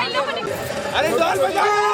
अरे ढोल बजाओ।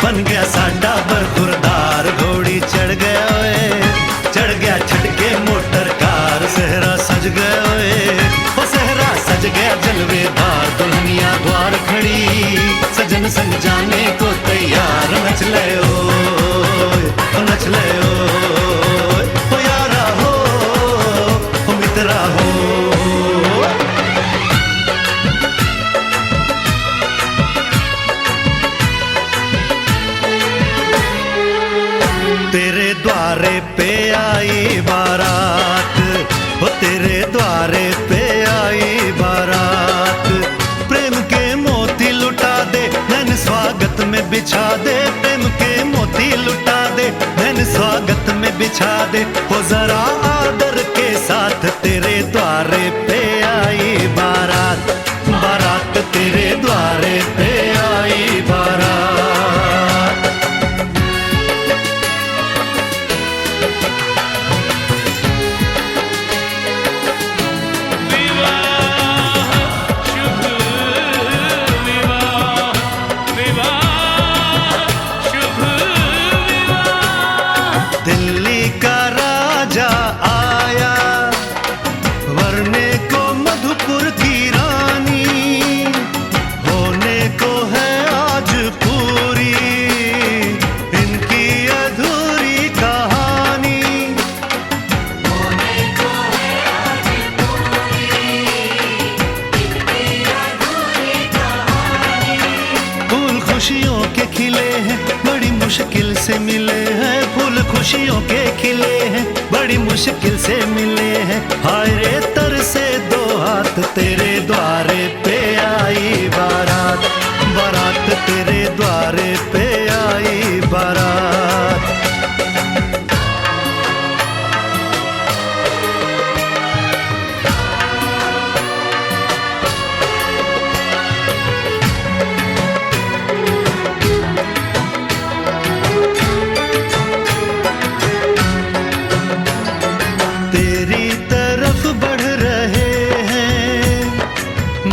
बन गया साडा बरखुरदार, घोड़ी चढ़ गया ओए, चढ़ गया छटके मोटर कार। सहरा सज गया ओए, ओ सहरा सज गया जलवेदार। दुल्हनिया द्वार खड़ी, सजन संग जाने को तैयार। नच ले ओए, ओ नच ले ओए, ओ यारा हो, ओ मित्रा हो। तेरे द्वारे पे आई बारात, ओ तेरे द्वारे पे आई बारात। प्रेम के मोती लुटा दे, नैन स्वागत में बिछा दे। प्रेम के मोती लुटा दे, नैन स्वागत में बिछा दे। हो जरा आदर के साथ तेरे द्वारे पे आई बारात। बारात तेरे द्वारे पे आई बारात। दिल्ली का राजा आया, वरने को मधुपुर की रानी। होने को है आज पूरी इनकी अधूरी कहानी। होने को है आज पूरी इनकी अधूरी कहानी। फूल खुशियों के खिले हैं, बड़ी मुश्किल से मिले हैं। फूल खुशियों के खिले हैं, बड़ी मुश्किल से मिले हैं। हाय रे तर से दो हाथ, तेरे द्वारे पे आई बारात। बारात तेरे द्वारे पे आई बारात। तेरी तरफ बढ़ रहे हैं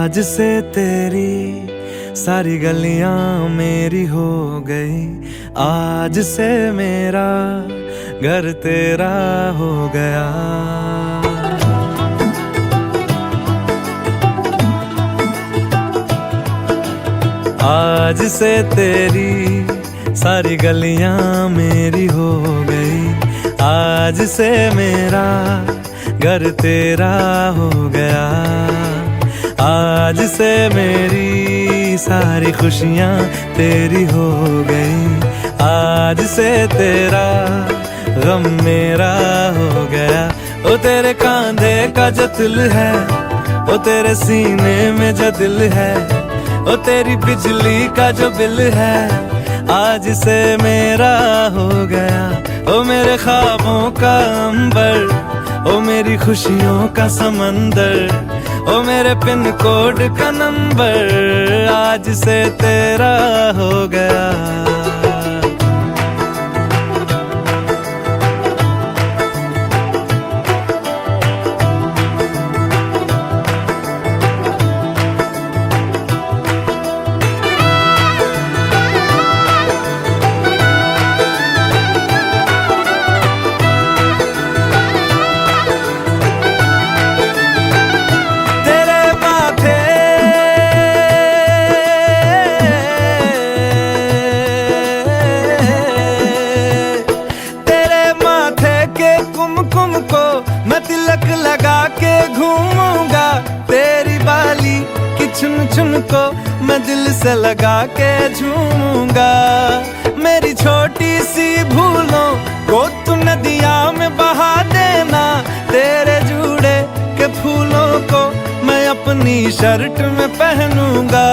आज से तेरी सारी गलियां मेरी हो गई, आज से मेरा घर तेरा हो गया। आज से तेरी सारी गलियां मेरी हो गई, आज से मेरा घर तेरा हो गया। आज से मेरी सारी खुशियां तेरी हो गई, आज से तेरा गम मेरा हो गया। ओ तेरे कांधे का जो दिल है, ओ तेरे सीने में जो दिल है, ओ तेरी बिजली का जो बिल है, आज से मेरा हो गया। ओ मेरे ख्वाबों का अंबर, ओ मेरी खुशियों का समंदर, ओ मेरे पिन कोड का नंबर, आज से तेरा हो गया। मैं तिलक लगा के घूमूंगा, तेरी बाली की चुन चुन को मैं दिल से लगा के झूमूंगा। मेरी छोटी सी भूलों को तू नदिया में बहा देना, तेरे जूड़े के फूलों को मैं अपनी शर्ट में पहनूंगा।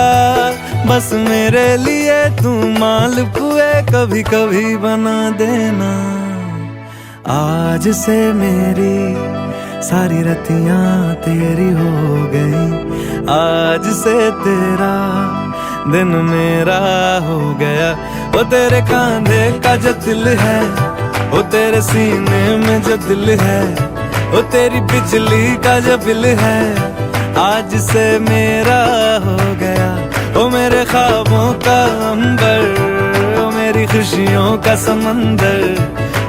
बस मेरे लिए तू मालपुए कभी कभी बना देना। आज से मेरी सारी रतियां तेरी हो गई, आज से तेरा दिन मेरा हो गया। वो तेरे कांधे का जो दिल है, वो तेरे सीने में जो दिल है, वो तेरी बिजली का जो बिल है, आज से मेरा हो गया। वो मेरे ख्वाबों का अंबर, वो मेरी खुशियों का समंदर,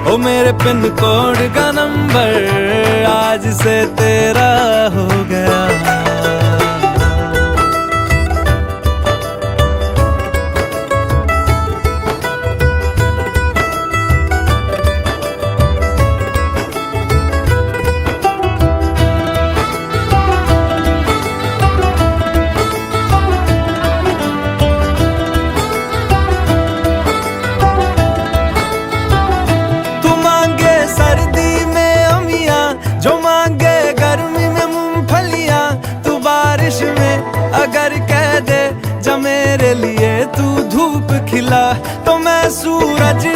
ओ मेरे पिन कोड का नंबर, आज से तेरा हो गया। अगर कह दे जब मेरे लिए तू धूप खिला, तो मैं सूरज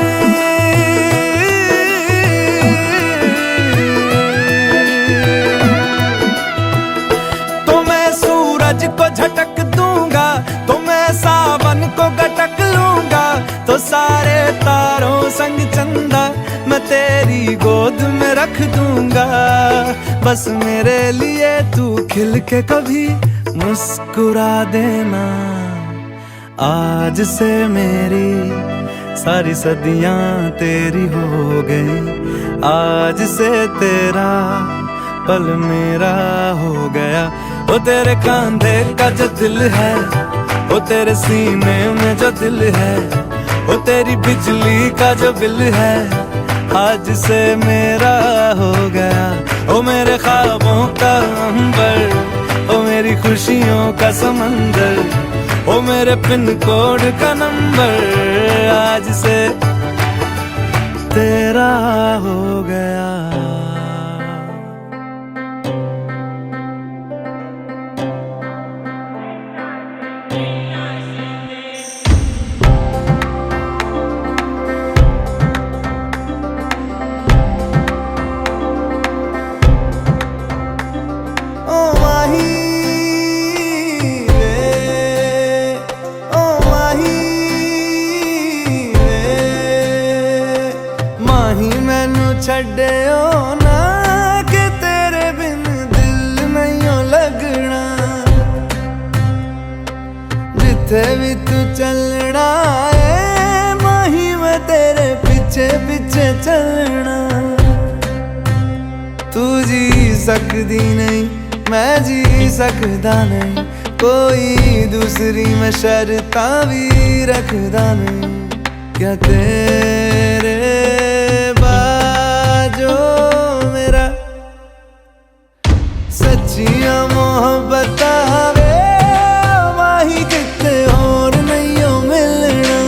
को झटक दूंगा, तो मैं सावन को गटक लूंगा। तो सारे तारों संग चंदा मैं तेरी गोद में रख दूंगा। बस मेरे लिए तू खिल के कभी मुस्कुरा देना। आज से मेरी सारी सदियां तेरी हो गई, आज से तेरा पल मेरा हो गया। वो तेरे कांधे का जो दिल है, वो तेरे सीने में जो दिल है, वो तेरी बिजली का जो बिल है, आज से मेरा हो गया। ओ मेरे ख्वाबों का अंबर, ओ मेरी खुशियों का समंदर, ओ मेरे पिन कोड का नंबर, आज से तेरा हो गया। छड्डियो ना कि तेरे बिन दिल नहीं लगना। जिथे भी तू चलना है माही मैं तेरे पीछे पीछे चलना। तू जी सकदी नहीं मैं जी सकदा नहीं, कोई दूसरी मैं शर्तां भी रखदा नहीं। क्या तेरे बाजो मेरा सच्चियां मोहब्बत वे माही किते और नहीं हो मिलना।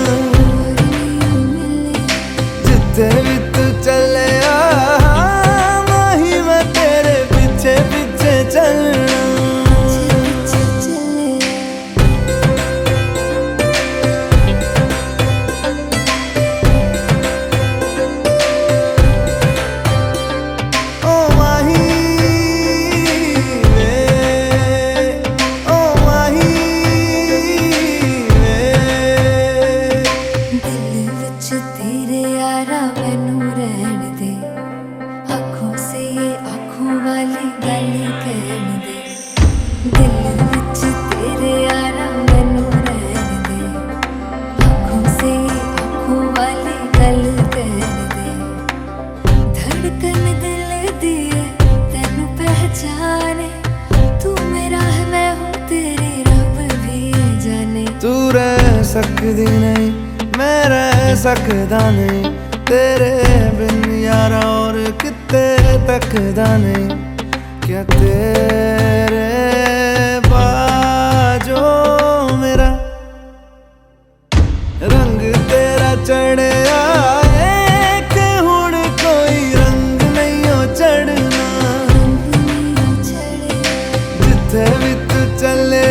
जिथे भी तू चले माही मैं तेरे पीछे पीछे चलना। तू रह सकदी नहीं मैं रह सकदा नहीं, तेरे बिन यारा और किते तकदा नहीं। क्या तेरे बाजो मेरा रंग तेरा चढ़े आए कि हुण कोई रंग नहीं हो चढ़ना। जिथे भी तू चले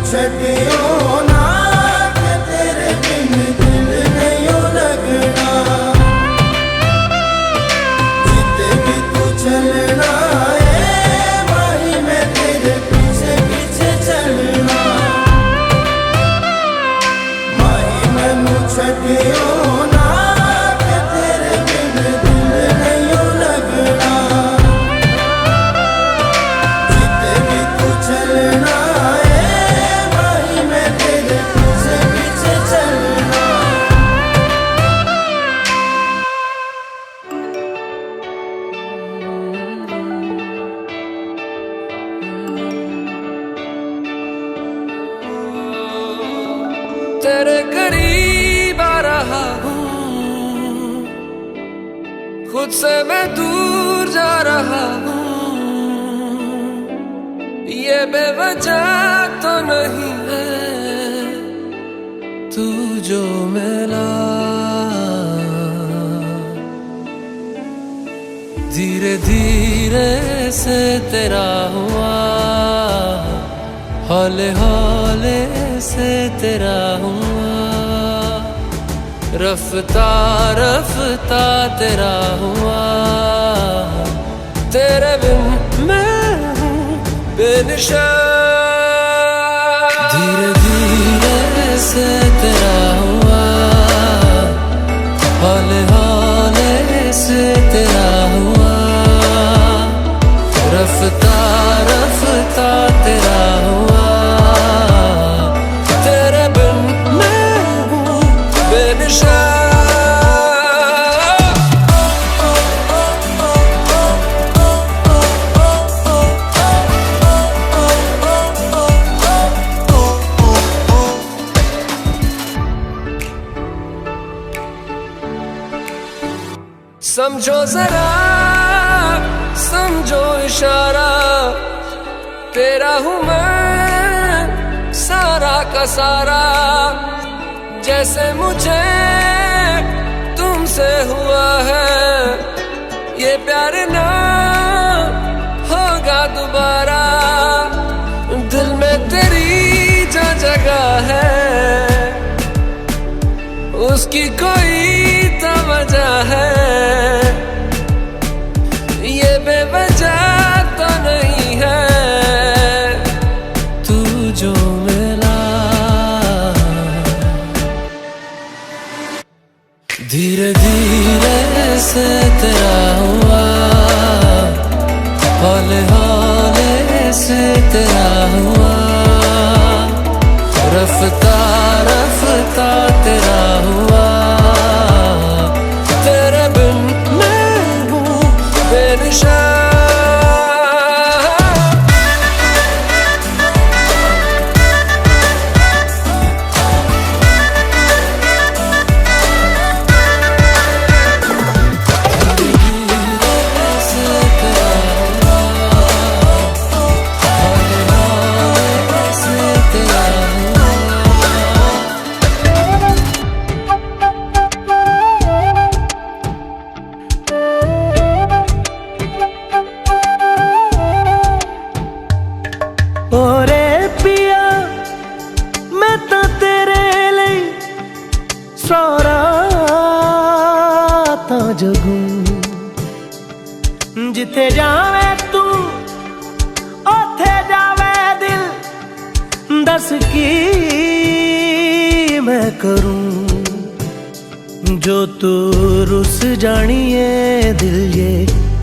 छड़ियो ना कि तेरे बिन दिल नहीं हो लगना। जिते भी तू चलना है माही मैं तेरे पीछे पीछे चलना। माही मैनू छड़ियो ना कि तेरे बिन दिल नहीं हो लगना। जिते भी तू चलना तेरे करीब आ रहा हूँ, खुद से मैं दूर जा रहा हूँ। ये बेवजह तो नहीं है तू जो मिला, धीरे धीरे से तेरा हुआ, हौले हौले से तेरा हुआ, रफ्ता रफ्ता तेरा हुआ। तेरे बिन मैं हूँ बेनिशान, धीरे धीरे से तेरा हुआ, हौले हौले से तेरा हुआ, रफ्ता रफ्ता तेरा हुआ। समझो जरा समझो इशारा, तेरा हूँ मैं सारा का सारा। जैसे मुझे तुमसे हुआ है ये प्यार ना होगा दोबारा। दिल में तेरी जो जगह है उसकी कोई से तेरा हुआ, रफ्ता रफ्ता तेरा हुआ, तेरे बिन मैं हूँ बेनिशान। ओरे पिया मैं तो तेरे लिए सारा ता जगूं, जिथे जावे तू ओथे जावे दिल, दस की मैं करूं, जो तू रुस जानिए दिल ये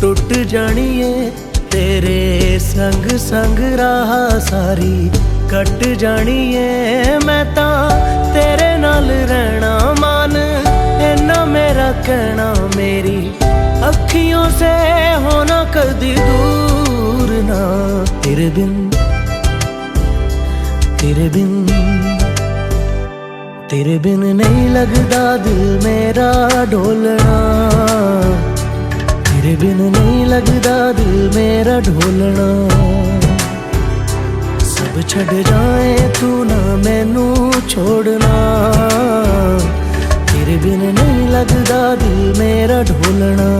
टूट जानिए, तेरे संग संग राह सारी कट जानी है। मैं ता तेरे नाल रहना मान, इन्ना मेरा कहना, मेरी अखियों से होना कदी दूर ना, तेरे बिन तेरे बिन तेरे बिन नहीं लगदा दिल मेरा ढोलना, तेरे बिन नहीं लगदा दिल मेरा ढोलना। सब छड़ जाए तू ना मैनू छोड़ना, तेरे बिन नहीं लगदा दिल मेरा ढोलना।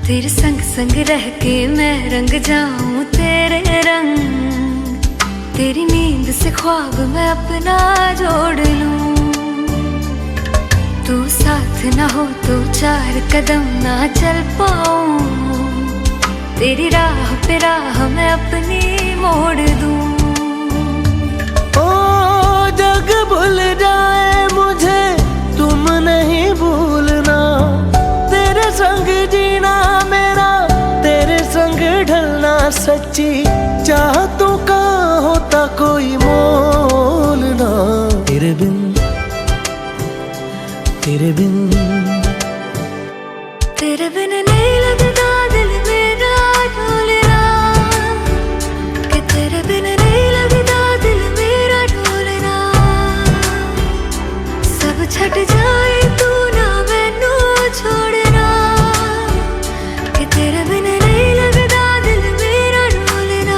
तेरे संग संग रह के मैं रंग जाऊं तेरे रंग, तेरी नींद से ख्वाब मैं अपना जोड़ लूं, तू साथ ना हो तो चार कदम ना चल पाऊं, तेरी राह पे राह मैं अपनी मोड़ दूं। ओ जग भूल जाए मुझे तुम नहीं भूलना, तेरे संग जीना मेरा तेरे संग ढलना, सच्ची चाहतों का होता कोई मोल ना, तेरे बिन तेरे बिन तेरे बिन नहीं लगदा दिल मेरा ढोलना, कि तेरे बिन नहीं लगदा दिल मेरा ढोलना। सब छट जाए तू ना मैनू छोड़ना, कि तेरे बिन नहीं लगदा दिल मेरा ढोलना।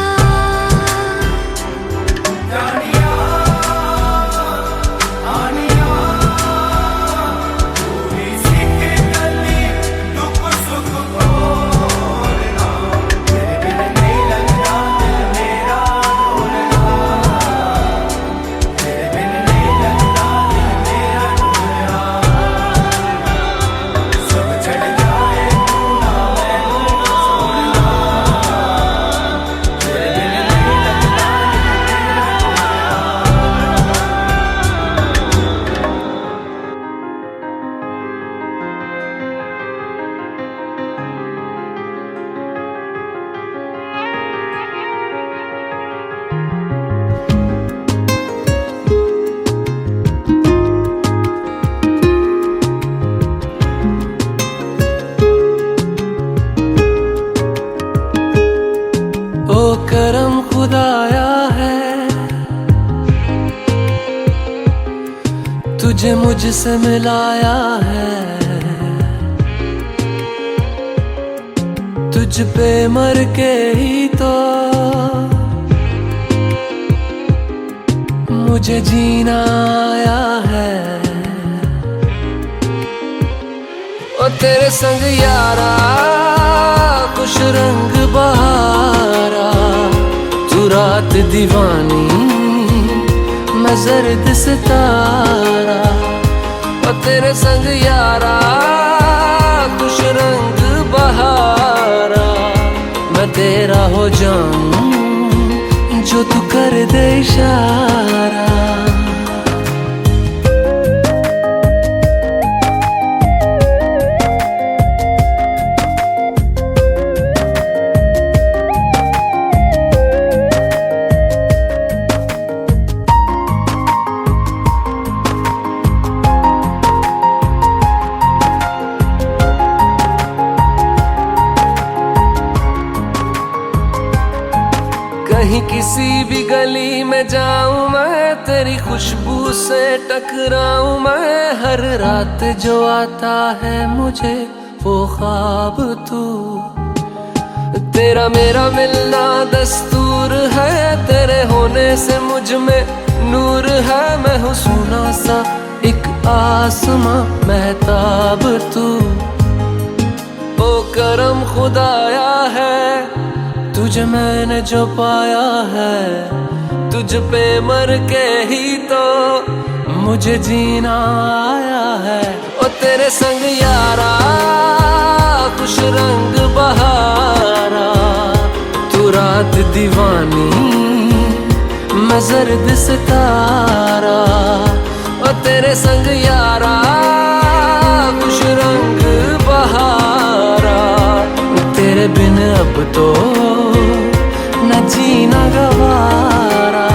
करम खुदाया है तुझे मुझसे मिलाया है, तुझ पे मर के ही तो मुझे जीना आया है। ओ तेरे संग यारा कुछ रंग बहारा, तू रात दीवानी मैं जर्द सितारा। ओ और तेरे संग यारा खुश रंग बहारा, मैं तेरा हो जाऊं जो तू कर दे इशारा। कहीं किसी भी गली में जाऊं मैं, तेरी खुशबू से टकराऊं मैं, हर रात जो आता है मुझे वो ख्वाब तू। तेरा मेरा मिलना दस्तूर है, तेरे होने से मुझ में नूर है, मैं हूँ सोना सा एक आसमां महताब तू। ओ करम खुदाया है तुझे मैंने जो पाया है, तुझ पे मर के ही तो मुझे जीना आया है। ओ तेरे संग यारा खुश रंग बहारा, तू रात दीवानी मैं जर्द सितारा। ओ तेरे संग यारा खुश रंग बहारा, तेरे बिन अब तो न जीना गवारा।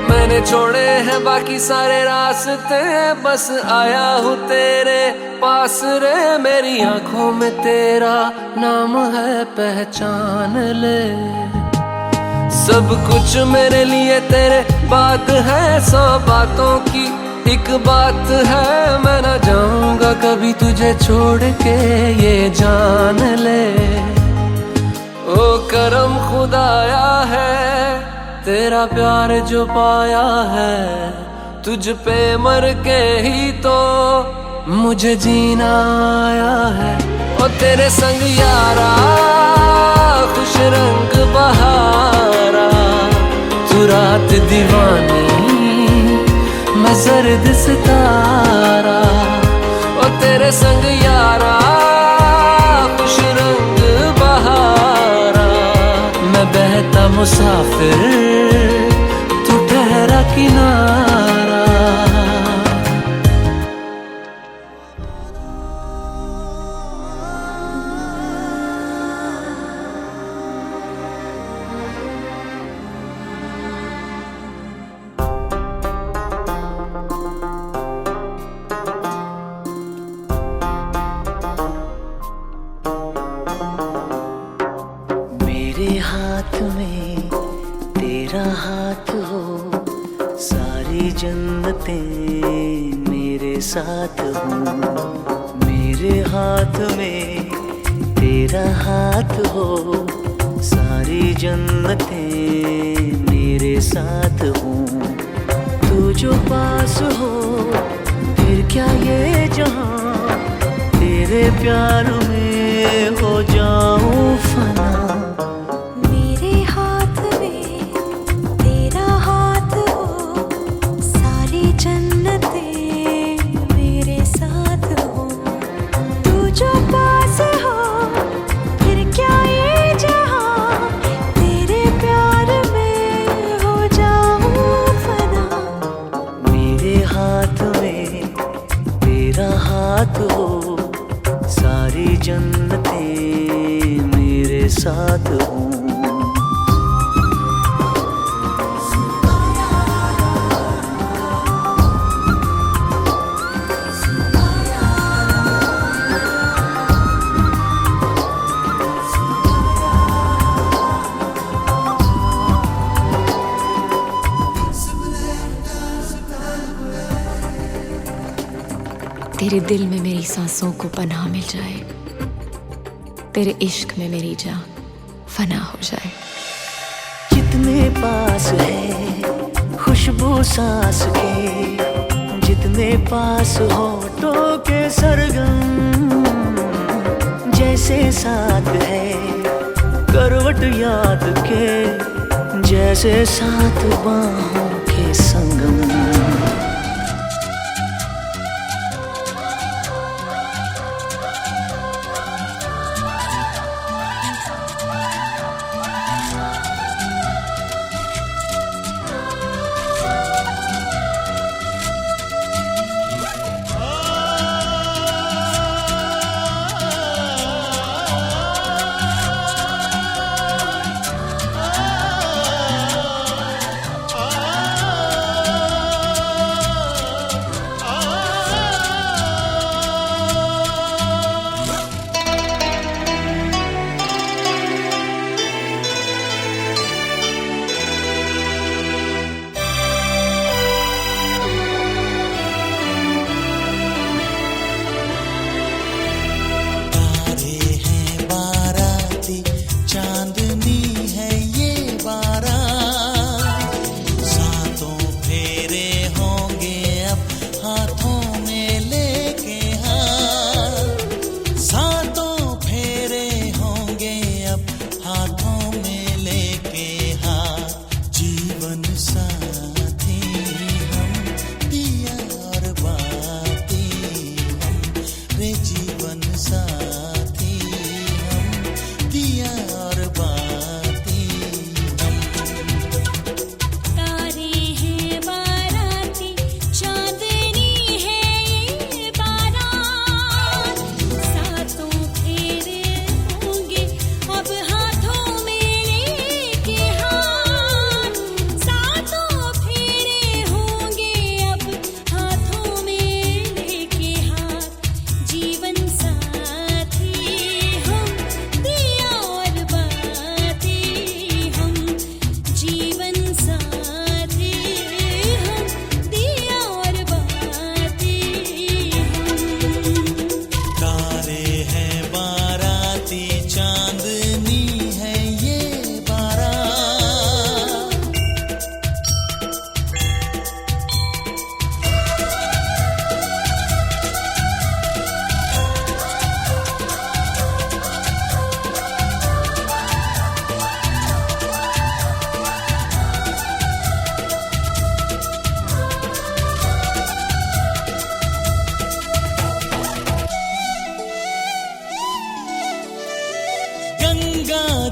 मैंने छोड़े हैं बाकी सारे रास्ते, बस आया हूँ तेरे पास रे। मेरी आंखों में तेरा नाम है पहचान ले, सब कुछ मेरे लिए तेरे बात है। 100 बातों की एक बात है, मैं ना जाऊंगा कभी तुझे छोड़ के ये जान ले। ओ करम खुदाया है तेरा प्यार जो पाया है, तुझ पे मर के ही तो मुझे जीना आया है। ओ तेरे संग यारा खुश रंग बहारा, तू रात दीवानी मैं जर्द सितारा। ओ तेरे संग यारा खुश रंग बहारा, मैं बहता मुसाफिर तू ठहरा किनारा। मेरे हाथ में तेरा हाथ हो, सारी जन्नतें मेरे साथ हो। मेरे हाथ में तेरा हाथ हो, सारी जन्नतें मेरे साथ हो। तू जो पास हो फिर क्या ये जहां, तेरे प्यार में हो जाऊं फना। हाथ हो, सारी जन्नतें मेरे साथ हो। तेरे दिल में मेरी सांसों को पनाह मिल जाए, तेरे इश्क में मेरी जान फना हो जाए। जितने पास है खुशबू सांस के, जितने पास होठों के सरगम, जैसे साथ है करवट याद के, जैसे साथ बाहों के संगम।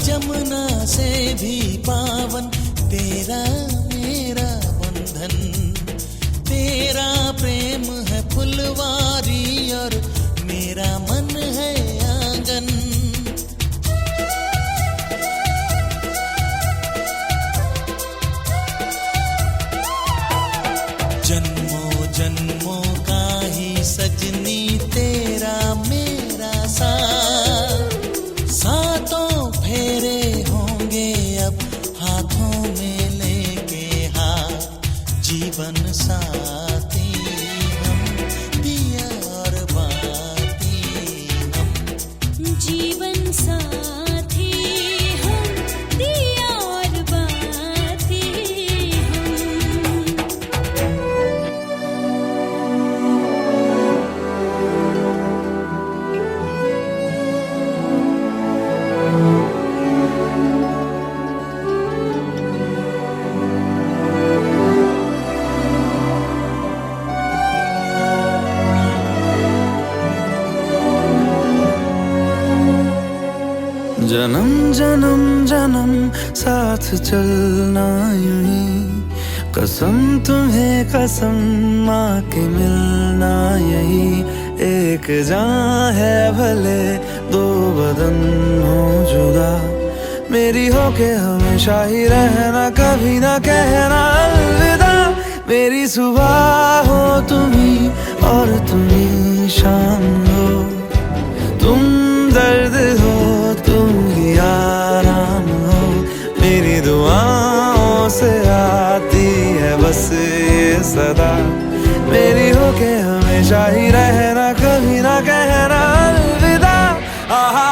जमुना से भी पावन तेरा मेरा बंधन, तेरा प्रेम है फुलवारी और मेरा मन है आंगन। जन्मों जन्मों का ही सजनी तेरा मेरा साथ, सातों फेरे होंगे अब हाथों में लेके हाथ, जीवन साथी हम दिया और बाती हम, जीवन साथी हम दिया और बाती हम। जन्म जन्म जन्म साथ चलना यूं ही, कसम तुम्हें कसम माँ के मिलना यही। एक जान है भले दो बदन हो जुदा, मेरी होके हमेशा ही रहना, कभी ना कहना अलविदा। मेरी सुबह हो तुम्ही और तुम्ही शाम हो, तुम दर्द हो तुम ही आराम हो। मेरी दुआओं से आती है बस ये सदा, मेरी होके हमेशा ही रहना, कभी ना कहना अलविदा। आहा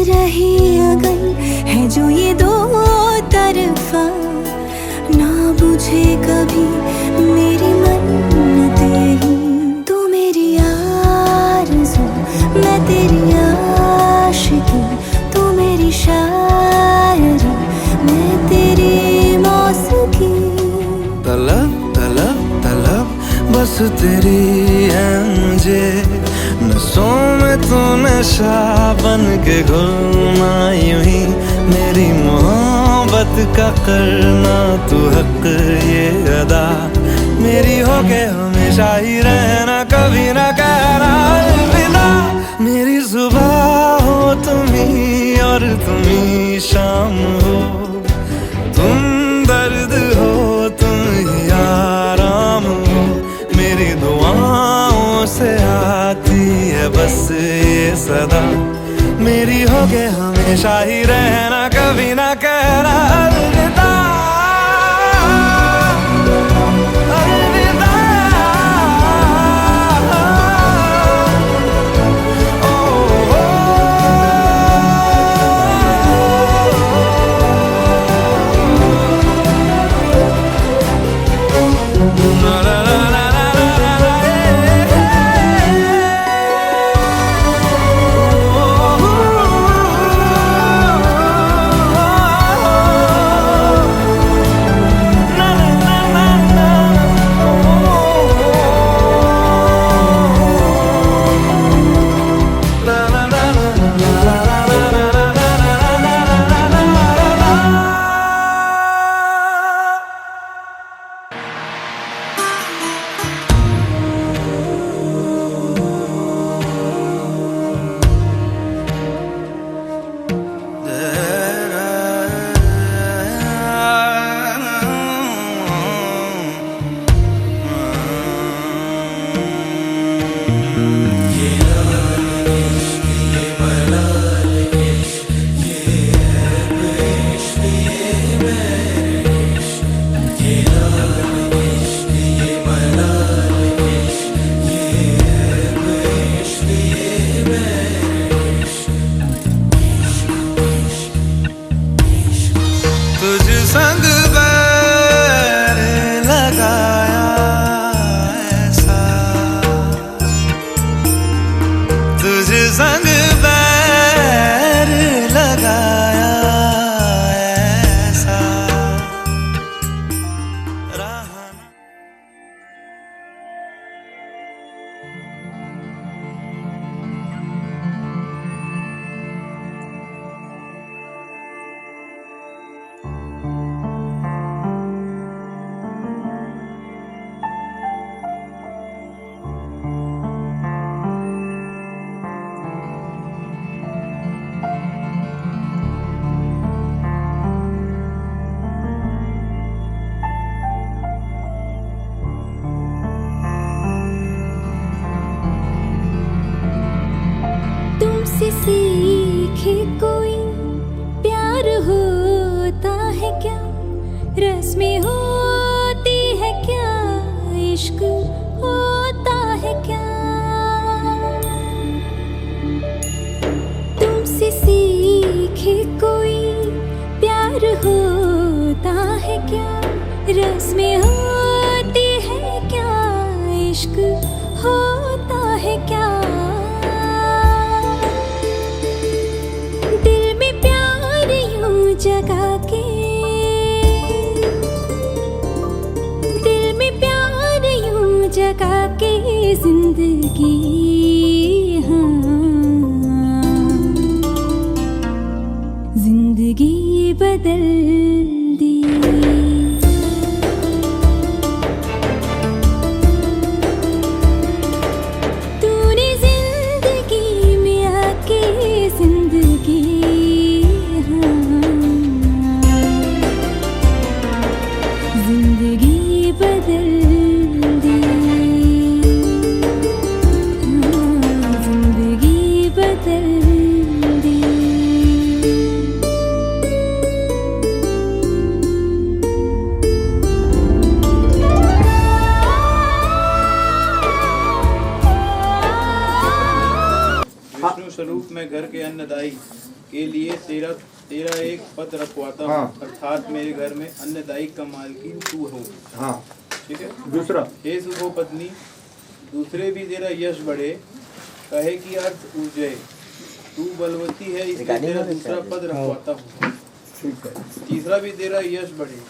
रही अगन है जो ये दो तरफा, ना बुझे कभी मेरी मन्नत यही। तू मेरी आरज़ू मैं तेरी आशिकी, तू मेरी शायरी मैं तेरी मौसीकी। तलब तलब तलब बस तेरी है मुझे, नसों में तू नशा बन के घुलना यूं ही। मेरी मोहब्बत का करना तू हक ये अदा, मेरी हो के हमेशा ही रहना, कभी ना कहना अलविदा। मेरी सुबह हो तुम ही और तुम ही शाम हो, तुम दर्द हो तुम ही आराम हो। मेरी दुआओं से आती है बस ये सदा, मेरी हो के हमेशा ही रहना, कभी ना कहना अलविदा। अलविदा। ओ, ओ, ला, ला, ला, ला, ला, ला, ला, तुझ संग बैर लगाया ऐसा, तुझ संग बैर लगाया ऐसा रहा। तुमसे सीखे कोई प्यार होता है क्या, रस्में होती है क्या, इश्क होता है क्या। तुमसे सीखे कोई प्यार होता है क्या, रस्में होती है क्या, इश्क होता है क्या। जगा के दिल में प्यार यूं जगा के जिंदगी, हाँ जिंदगी बदल दी। तूने जिंदगी में आके जिंदगी, जिंदगी बदल दी, जिंदगी बदल दी। विष्णु स्वरूप में घर के अन्नदायी, के लिए तेरा तेरा एक पद रखवाता हूँ, अर्थात मेरे घर में अन्नदायी का मालकिन तू हो। हाँ ठीक है। दूसरा, हे सुखो पत्नी, दूसरे भी तेरा यश बढ़े, कहे कि अर्थ उजय, तू बलवती है इसलिए तेरा दूसरा पद रखवाता हूँ। ठीक है। तीसरा भी तेरा यश बढ़े,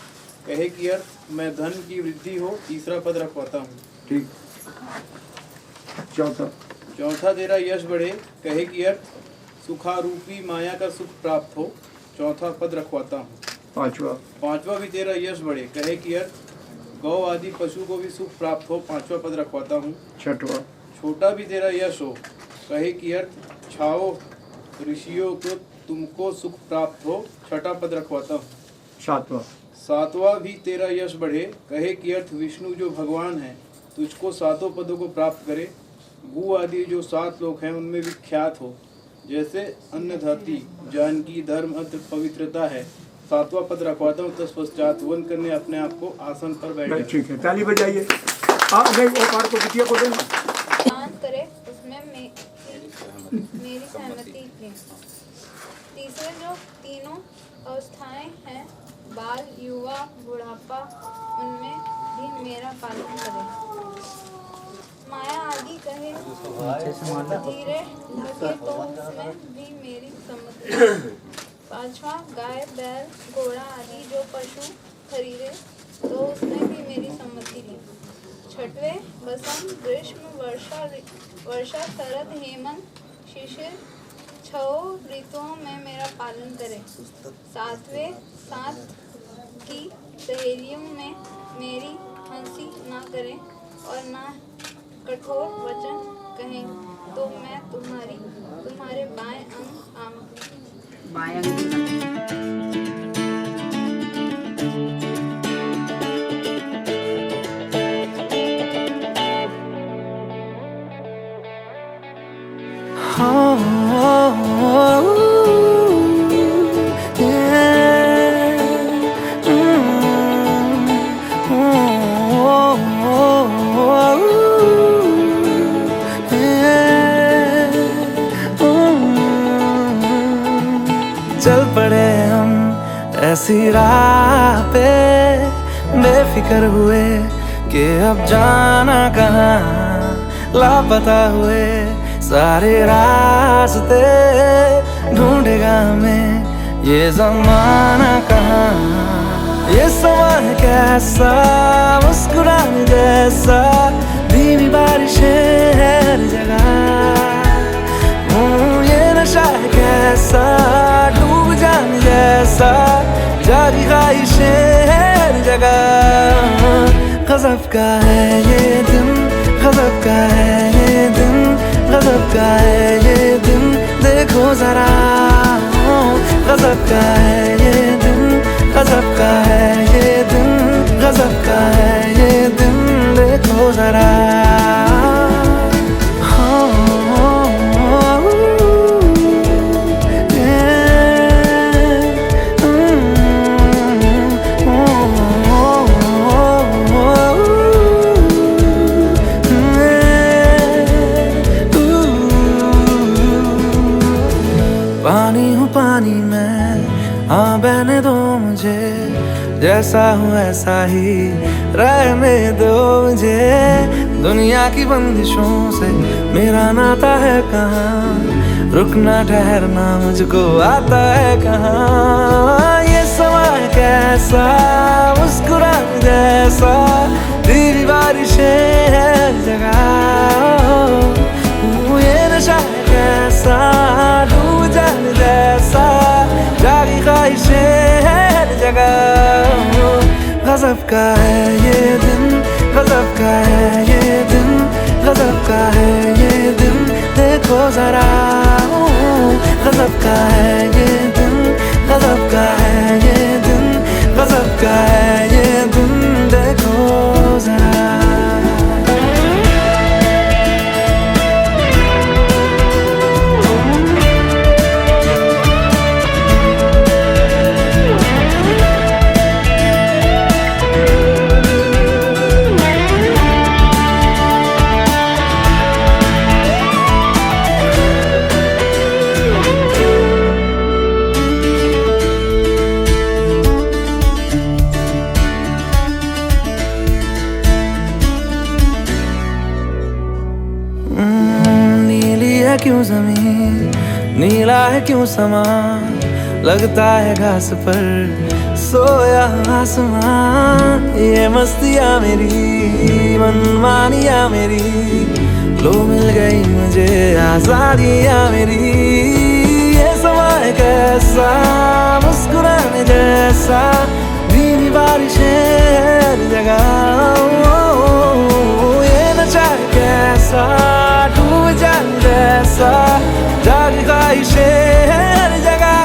कहे कि अर्थ मैं धन की वृद्धि हो, तीसरा पद रखवाता हूँ। ठीक। चौथा, चौथा तेरा यश बढ़े, कहे कि अर्थ सुखारूपी माया का सुख प्राप्त हो, चौथा पद रखवाता हूँ। पांचवा, पांचवा भी तेरा यश बढ़े, कहे कि अर्थ गौ आदि पशु को भी सुख प्राप्त हो, पांचवा पद रखवाता हूँ। छठवा, छोटा भी तेरा यश हो, कहे कि अर्थ छाओ ऋषियों को तुमको सुख प्राप्त हो, छठा पद रखवाता हूँ। सातवा, सातवां भी तेरा यश बढ़े, कहे कि अर्थ विष्णु जो भगवान है तुझको सातों पदों को प्राप्त करे, भू आदि जो 7 लोक हैं उनमें विख्यात हो, जैसे अन्नधाती जानकी धर्म अर्थ पवित्रता है, सातवां पद रखवाता हूँ। तत्पश्चात वन करने अपने आप को आसन पर बैठ जाए। ठीक है, ताली बजाइए। नहीं वो पार को बिटिया को देना। दान करे उसमें मेरी सहमति थी। तीसरे जो तीनों अवस्थाएं हैं, बाल, युवा, बुढ़ापा, उनमें भी मेरा पालन करे। माया आदि कहे धीरे लगे तो उसमें भी मेरी सम्मति। पांचवा, गाय, बैल, घोड़ा आदि जो पशु खरीदे तो उसमें भी मेरी सम्मति ली। छठवें, बसंत, ग्रीष्म, वर्षा, शरद, हेमंत, शिशिर, 6 ऋतुओं में मेरा पालन करे। सातवें, 7 की सहेलियों में मेरी हंसी ना करें और ना कठोर वचन कहें, तो मैं तुम्हारे बाएं अंग चल पड़े हम ऐसी राह पे, बेफिक्र हुए कि अब जाना कहाँ, लापता हुए सारे रास्ते, ढूंढेगा हमें ये ज़माना कहाँ। ये समा है कैसा, मुस्कुराने जैसा, धीमी बारिशें हर जगह, ये नशा है कैसा, डूब जाने जैसा, जारी ख्वाहिशें हर जगह। गज़ब का है ये दिन, गज़ब का है ये दिन, गज़ब का है ये दिन, देखो जरा। गज़ब का है ये दिन, गज़ब का है ये दिन, गज़ब का है ये दिन, देखो जरा। पानी हूँ पानी में, हाँ बहने दो मुझे, जैसा हूँ ऐसा ही रहने दो मुझे। दुनिया की बंदिशों से मेरा नाता है कहाँ, रुकना ठहरना मुझको आता है कहाँ। ये समा है कैसा, मुस्कुराने जैसा, धीमी बारिशें हर जगह, ये नशा है कैसा, डूब जाने जैसा, जागी ख्वाहिशें हर जगह। गज़ब का है ये दिन, गज़ब का है ये दिन, गज़ब का है ये दिन, देखो जरा। गज़ब का है ये दिन, गज़ब का है ये दिन, गज़ब का है ये दिन, देखो जरा। क्यों जमीन, नीला है क्यों समा, लगता है घास पर सोया आसमां। ये मस्तियाँ मेरी, मनमानियाँ मेरी, लो मिल गई मुझे आजादियाँ मेरी। ये समा है कैसा, मुस्कुराने जैसा, धीमी बारिशें हर जगह। ये नशा है कैसा, डूब जाने जैसा, जागी ख्वाहिशें हर जगह।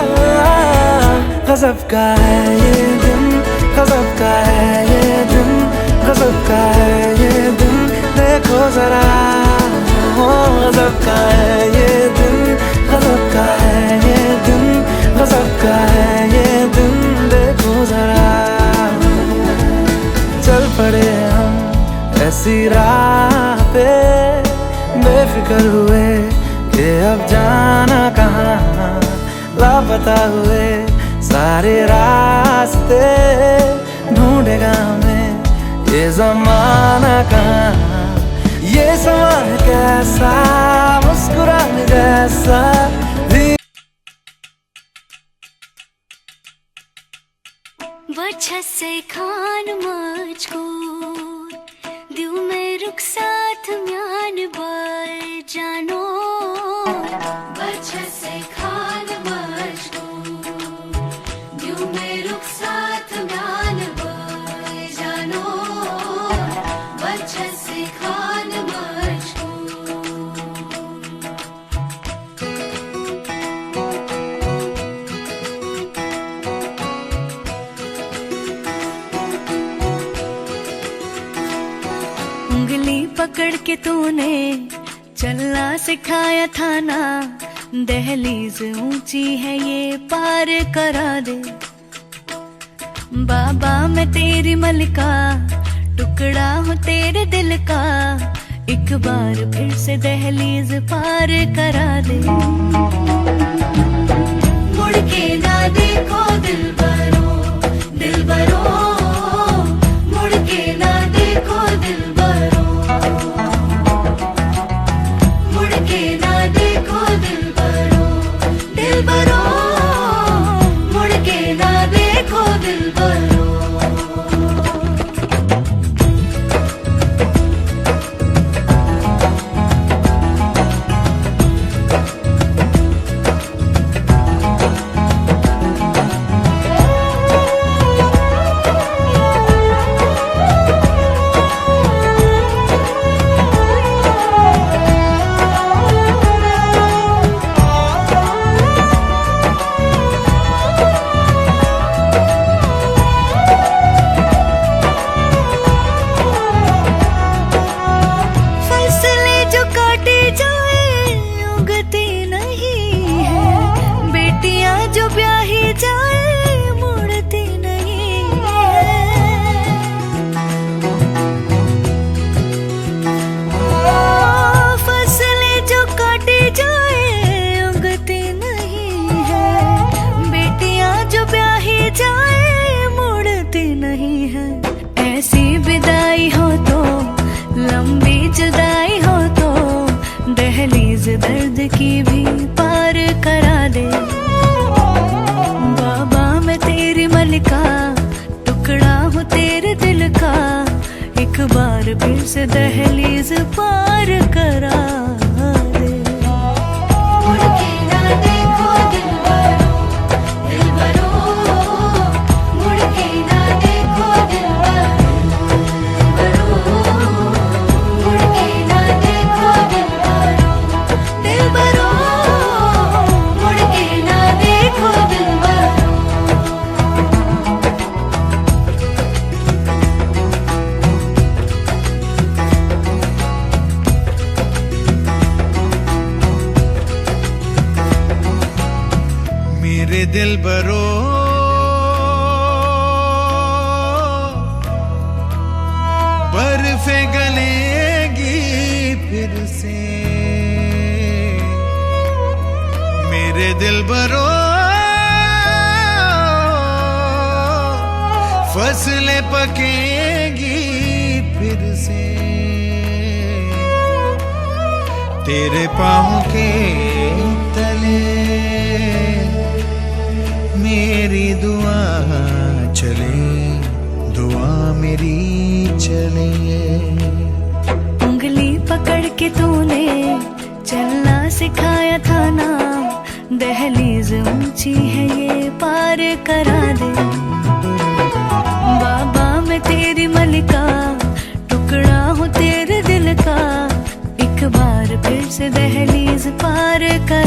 गज़ब का है ये दिन, गज़ब का है ये दिन, गज़ब का है ये दिन, देखो जरा। गज़ब का है ये दिन, गज़ब का है ये दिन, गज़ब का है ये दिन, देखो जरा। चल पड़े हम ऐसी राह पे, बेफिक्र हुए कि अब जाना कहाँ, लापता हुए सारे रास्ते, ढूंढेगा हमें ये ज़माना कहाँ। ये समा है कैसा, मुस्कुराने जैसा। वजह से खान मुझको दिल में रुक साथ म्यान बार जानो। वजह से खान मुझको दिल में रुक साथ म्यान बार जानो। वजह से खान मुझको उंगली पकड़ के तूने चलना सिखाया था ना, दहलीज ऊंची है ये पार करा दे। बाबा मैं तेरी मलिका, टुकड़ा हूँ तेरे दिल का, एक बार फिर से दहलीज पार करा दे। मुड़ के ना देखो दिलबरो, दिलबरो, मुड़ के ना देखो दिलबरो, मुड़ के ना देखो दिलबरो, दिलबरो, मुड़ के ना देखो दिलबरो। दर्द की भी पार करा दे। बाबा मैं तेरी मलिका, टुकड़ा हूँ तेरे दिल का, एक बार फिर से दहलीज पार करा दे। मुड़ के ना देखो दिलबरो, दिलबरो, मुड़ के ना देखो दिलबरो, मुड़ के ना देखो दिलबरो, दिलबरो, मुड़ के ना देखो दिलबरो। मेरे दिलबरो बर्फे गलेगी फिर से, मेरे दिलबरो फसलें पकेगी फिर से। तेरे पाँव के तले मेरी दुआ चले, दुआ मेरी चले। उंगली पकड़ के तूने चलना सिखाया था ना, दहलीज ऊंची है ये पार करा दे। बाबा मैं तेरी मलिका, टुकड़ा हूँ तेरे दिल का, एक बार फिर से दहलीज पार कर